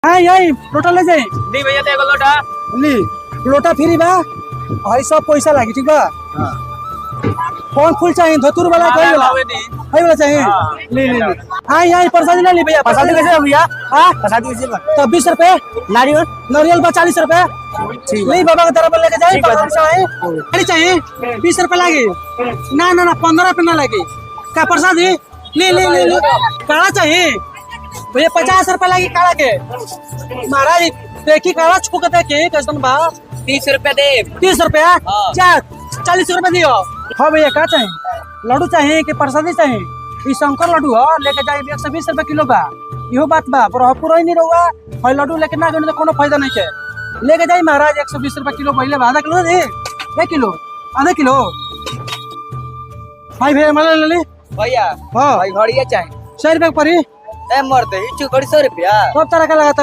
हाँ यही लोटा ले जाए नहीं भैया देखो लोटा ली लोटा फ्री बा हई सब पैसा लागी ठीक बा कौन फूल चाहिए धतूर वाला कोई वाला हई वाला चाहिए ले ले ले हाँ यही प्रसादी ले ली भैया प्रसादी कैसे भैया? हाँ प्रसादी कैसे बा? तो 20 रुपए नारियल नारियल बा 40 रुपए नहीं बाबा के तरफ लेके जाए ठीक है। प्रसादी चाहिए 20 रुपए लागी ना ना ना 15 रुपए ना लागी का प्रसादी ले ले ले ले काला चाहिए भैया 50 रुपए लागी काला के महाराज देखी काला छू के देखी कैसन बा 30 रुपए दे 30 रुपया क्या 40 रुपए दियो हाँ भैया क्या चाहिए लड्डू चाहिए कि प्रसादी चाहिए ये शंकर लड्डू हो लेके जाए 120 रुपए किलो बा इहो बात बा पर पूरा ही नहीं रहुआ हई लड्डू लेके ना गए तो कोनो फायदा नहीं है लेके जाए महाराज 120 रुपए किलो पहले आधा किलो दे 1 किलो आधा किलो भाई भैया माला ले ली भैया हाँ भाई घड़िया चाहिए 100 रुपए परी ए मरते ही 100 रुपया सब तरह का लगाता